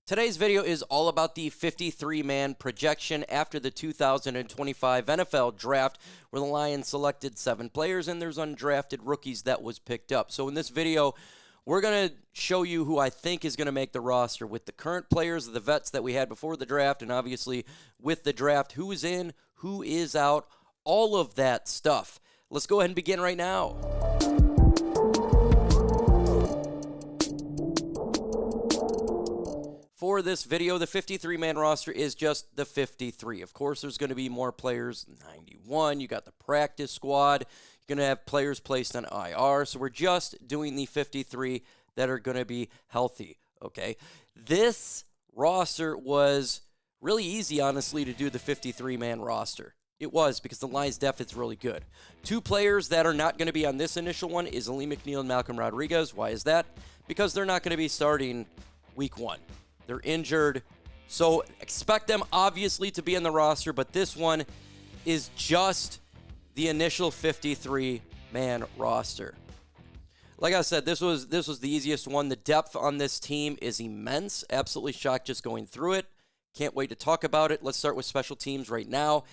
Today's video is all about the 53-man projection after the 2025 NFL Draft, where the Lions selected 7 players and there's undrafted rookies that was picked up. So in this video, we're going to show you who I think is going to make the roster with the current players, the vets that we had before the draft, and obviously with the draft, who is in, who is out, all of that stuff. Let's go ahead and begin right now. For this video, the 53-man roster is just the 53. Of course, there's going to be more players, 91. You got the practice squad. You're going to have players placed on IR. So we're just doing the 53 that are going to be healthy, okay? This roster was really easy, honestly, to do the 53-man roster. It was, because the Lions' depth is really good. 2 players that are not going to be on this initial one is Ali McNeil and Malcolm Rodriguez. Why is that? Because they're not going to be starting week 1. They're injured, so expect them obviously to be in the roster, but this one is just the initial 53-man roster. Like I said, this was the easiest one. The depth on this team is immense. Absolutely shocked just going through it. Can't wait to talk about it. Let's start with special teams right now.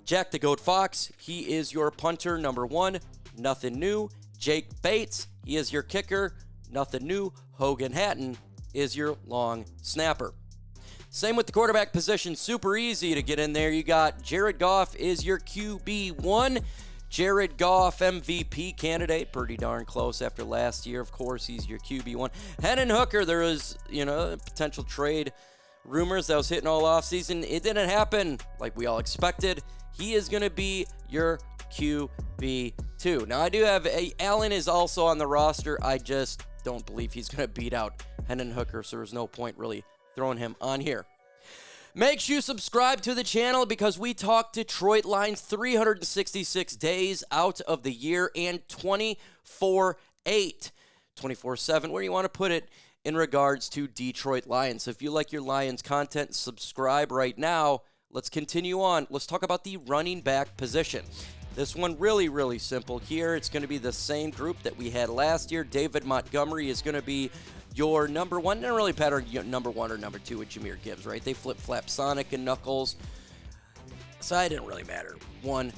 Jack the Goat Fox, he is your punter, number 1. Nothing new. Jake Bates, he is your kicker. Nothing new. Hogan Hatton is your long snapper. Same with the quarterback position. Super easy to get in there. You got Jared Goff is your QB1. Jared Goff, MVP candidate. Pretty darn close after last year. Of course, he's your QB1. Hendon Hooker, there was, potential trade rumors that was hitting all offseason. It didn't happen like we all expected. He is going to be your QB2. Now, I do have Allen is also on the roster. I just don't believe he's going to beat out Hendon Hooker, so there's no point really throwing him on here. Make sure you subscribe to the channel because we talk Detroit Lions 366 days out of the year and 24/8, 24/7, where you want to put it in regards to Detroit Lions. So if you like your Lions content, subscribe right now. Let's continue on. Let's talk about the running back position. This one really, really simple here. It's going to be the same group that we had last year. David Montgomery is going to be your number 1. Didn't really matter number 1 or number 2 with Jahmyr Gibbs, right? They flip-flap Sonic and Knuckles. So it didn't really matter 1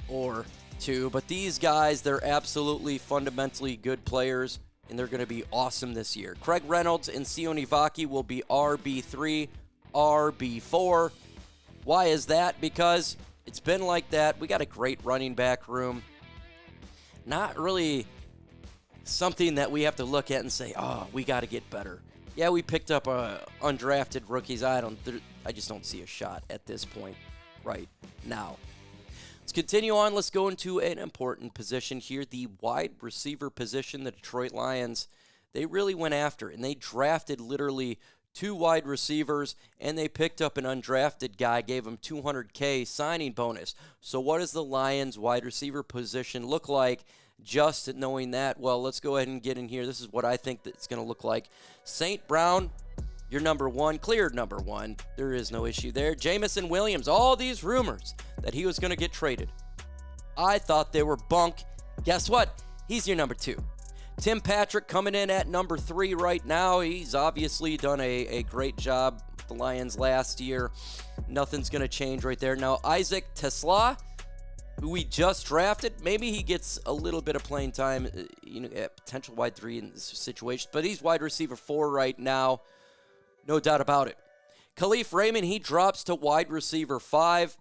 or 2. But these guys, they're absolutely fundamentally good players, and they're going to be awesome this year. Craig Reynolds and Sione Vaki will be RB3, RB4. Why is that? Because it's been like that. We got a great running back room. Not really something that we have to look at and say, oh, we got to get better. Yeah, we picked up undrafted rookies. I just don't see a shot at this point right now. Let's continue on. Let's go into an important position here, the wide receiver position. The Detroit Lions, they really went after it, and they drafted literally 2 wide receivers, and they picked up an undrafted guy, gave him $200K signing bonus. So what does the Lions wide receiver position look like? Just knowing that, well, let's go ahead and get in here. This is what I think that it's going to look like. St. Brown, your number 1, cleared number 1. There is no issue there. Jameson Williams, all these rumors that he was going to get traded. I thought they were bunk. Guess what? He's your number 2. Tim Patrick coming in at number 3 right now. He's obviously done a great job with the Lions last year. Nothing's going to change right there. Now, Isaac TeSlaa, who we just drafted, maybe he gets a little bit of playing time, potential wide 3 in this situation, but he's wide receiver 4 right now. No doubt about it. Kalif Raymond, he drops to wide receiver 5.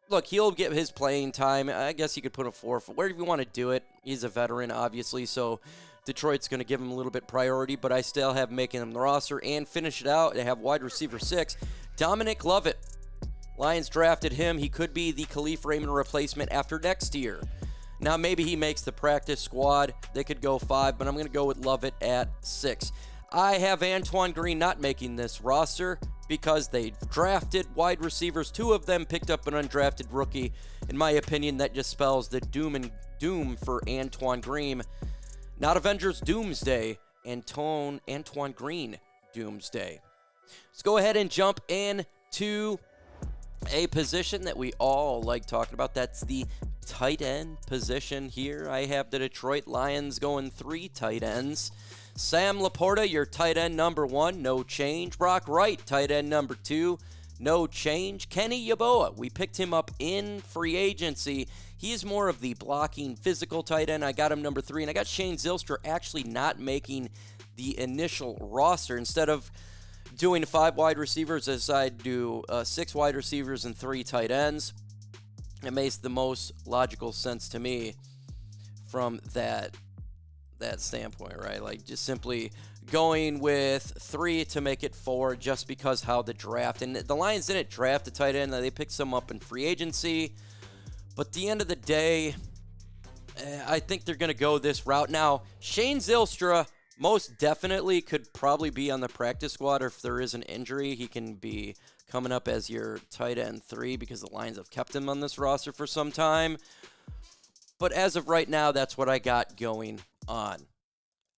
Look, he'll get his playing time. I guess you could put a 4 wherever you want to do it. He's a veteran, obviously, so Detroit's going to give him a little bit priority, but I still have making him the roster and finish it out. They have wide receiver 6, Dominic Lovett. Lions drafted him. He could be the Kalif Raymond replacement after next year. Now, maybe he makes the practice squad. They could go 5, but I'm going to go with Lovett at 6. I have Antoine Green not making this roster because they drafted wide receivers. 2 of them picked up an undrafted rookie. In my opinion, that just spells the doom for Antoine Green. Not Avengers Doomsday, Antoine Green Doomsday. Let's go ahead and jump into a position that we all like talking about. That's the tight end position here. I have the Detroit Lions going 3 tight ends. Sam LaPorta, your tight end number 1, no change. Brock Wright, tight end number 2, no change. Kenny Yeboah, we picked him up in free agency. He is more of the blocking physical tight end. I got him number 3, and I got Shane Zylstra actually not making the initial roster. Instead of doing 5 wide receivers, as I do 6 wide receivers and 3 tight ends. It makes the most logical sense to me from that standpoint, right? Like just simply going with 3 to make it 4 just because how the draft, and the Lions didn't draft a tight end, they picked some up in free agency. But at the end of the day, I think they're going to go this route. Now, Shane Zylstra most definitely could probably be on the practice squad, or if there is an injury, he can be coming up as your tight end 3 because the Lions have kept him on this roster for some time. But as of right now, that's what I got going on.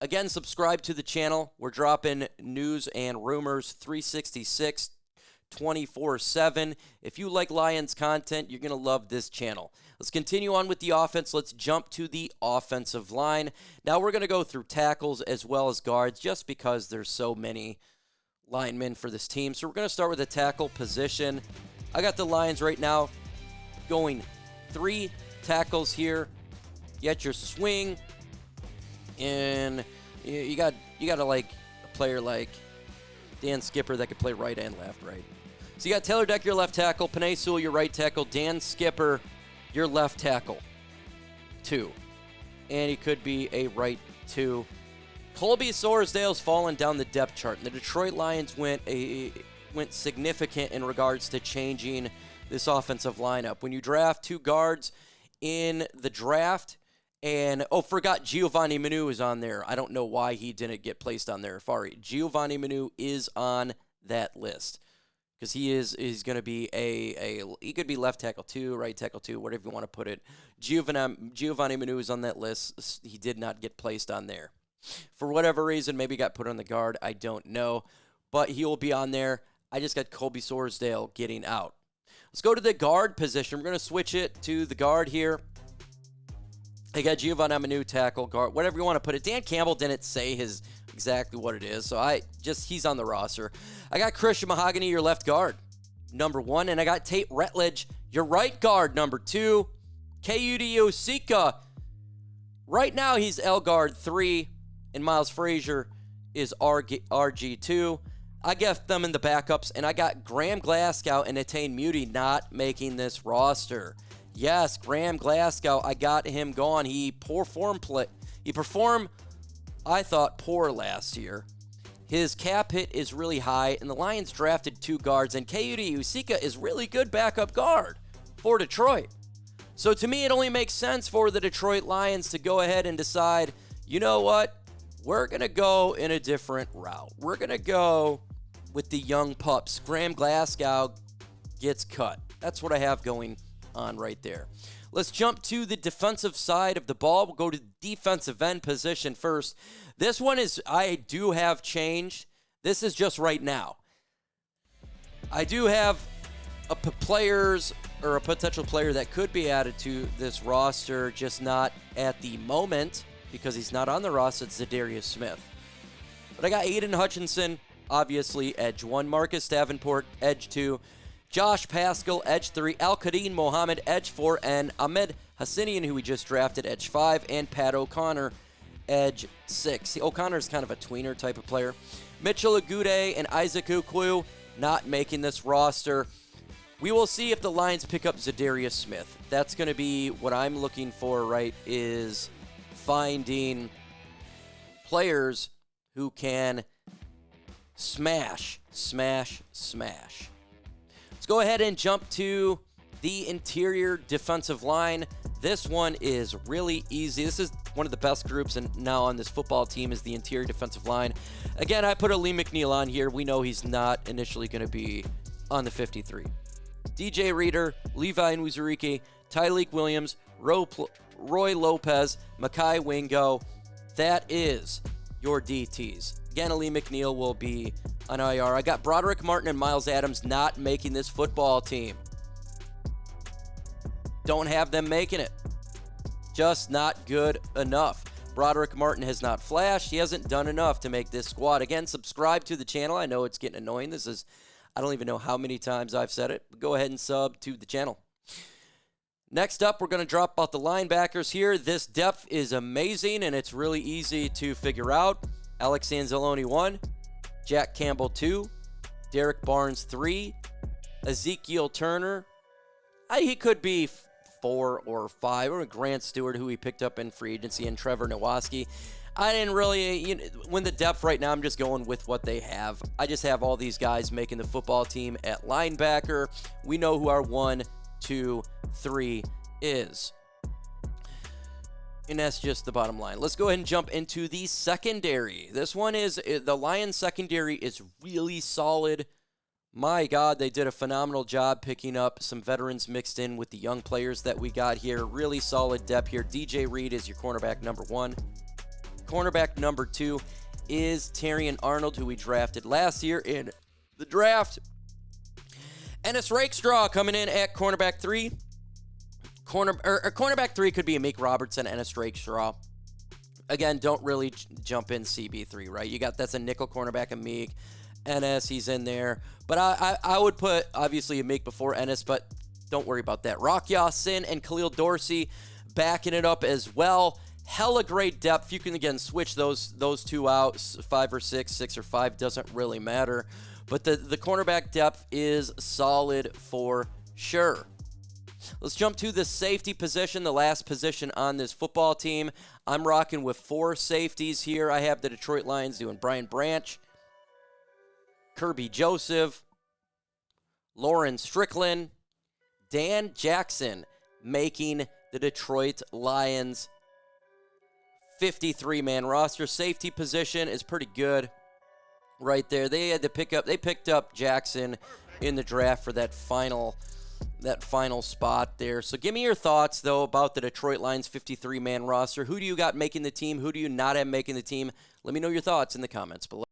Again, subscribe to the channel. We're dropping news and rumors 366, 24/7. If you like Lions content, you're going to love this channel. Let's continue on with the offense. Let's jump to the offensive line. Now we're going to go through tackles as well as guards just because there's so many linemen for this team. So we're going to start with the tackle position. I got the Lions right now going 3 tackles here. You got your swing, and you got like a player like Dan Skipper that could play right and left, right? So you got Taylor Decker, your left tackle, Penei Sewell, your right tackle, Dan Skipper, your left tackle, 2. And he could be a right 2. Colby Sorsdale's fallen down the depth chart, and the Detroit Lions went significant in regards to changing this offensive lineup. When you draft 2 guards in the draft, and forgot Giovanni Manu is on there. I don't know why he didn't get placed on there. Giovanni Manu is on that list because he's going to be he could be left tackle 2, right tackle 2, whatever you want to put it. Giovanni Manu is on that list. He did not get placed on there. For whatever reason, maybe got put on the guard. I don't know. But he will be on there. I just got Colby Sorsdale getting out. Let's go to the guard position. We're going to switch it to the guard here. I got Giovanni Manu, tackle, guard, whatever you want to put it. Dan Campbell didn't say exactly what it is, so he's on the roster. I got Christian Mahogany, your left guard, number 1, and I got Tate Ratledge, your right guard, number 2. Kayode Awosika, right now he's L guard 3, and Miles Frazier is RG2. I got them in the backups, and I got Graham Glasgow and Attain Muti not making this roster. Yes, Graham Glasgow, I got him gone. He performed, I thought, poor last year. His cap hit is really high, and the Lions drafted 2 guards, and Kayode Awosika is really good backup guard for Detroit. So to me, it only makes sense for the Detroit Lions to go ahead and decide, you know what? We're going to go in a different route. We're going to go with the young pups. Graham Glasgow gets cut. That's what I have going on right there. Let's jump to the defensive side of the ball. We'll go to defensive end position first. This one I do have changed. This is just right now. I do have a potential player that could be added to this roster, just not at the moment because he's not on the roster. It's Za'Darius Smith. But I got Aiden Hutchinson, obviously edge 1, Marcus Davenport, edge 2, Josh Paschal, edge 3, Al-Qadim Mohammed, edge 4, and Ahmed Hassanian, who we just drafted, edge 5, and Pat O'Connor, edge 6. O'Connor's kind of a tweener type of player. Mitchell Agude and Isaac Ukwu not making this roster. We will see if the Lions pick up Za'Darius Smith. That's going to be what I'm looking for, right, is finding players who can smash. Let's go ahead and jump to the interior defensive line. This one is really easy. This is one of the best groups and now on this football team is the interior defensive line. Again, I put a Lee McNeil on here. We know he's not initially going to be on the 53. DJ Reader, Levi Nwuzurike, Tyleik Williams, Roy Lopez, Makai Wingo. That is your DTs. Again, Lee McNeil will be on IR. I got Broderick Martin and Miles Adams not making this football team. don't have them making it. Just not good enough. Broderick Martin has not flashed. He hasn't done enough to make this squad. Again, subscribe to the channel. I know it's getting annoying. I don't even know how many times I've said it. But go ahead and sub to the channel. Next up, we're going to drop out the linebackers here. This depth is amazing, and it's really easy to figure out. Alex Anzalone 1, Jack Campbell 2, Derek Barnes 3, Ezekiel Turner. He could be 4 or 5, or Grant Stewart, who he picked up in free agency, and Trevor Nowaski. I didn't really, when the depth right now, I'm just going with what they have. I just have all these guys making the football team at linebacker. We know who our 1, 2, 3 is. And that's just the bottom line. Let's go ahead and jump into the secondary. This one is, the Lions secondary is really solid. My God, they did a phenomenal job picking up some veterans mixed in with the young players that we got here. Really solid depth here. DJ Reed is your cornerback number 1. Cornerback number 2 is Terrion Arnold, who we drafted last year in the draft. Ennis Rakestraw coming in at cornerback 3. Cornerback 3 could be a Meek Robertson, Ennis Rakestraw. Again, don't really jump in CB3, right? That's a nickel cornerback, a Meek. Ennis, he's in there. But I would put, obviously, a Meek before Ennis, but don't worry about that. Ragnow St and Khalil Dorsey backing it up as well. Hella great depth. You can, again, switch those two out, 5 or 6, 6 or 5, doesn't really matter. But the cornerback depth is solid for sure. Let's jump to the safety position, the last position on this football team. I'm rocking with 4 safeties here. I have the Detroit Lions doing Brian Branch, Kirby Joseph, Lauren Strickland, Dan Jackson, making the Detroit Lions 53-man roster. Safety position is pretty good right there. They picked up Jackson in the draft for that final spot there. So give me your thoughts, though, about the Detroit Lions 53-man roster. Who do you got making the team? Who do you not have making the team? Let me know your thoughts in the comments below.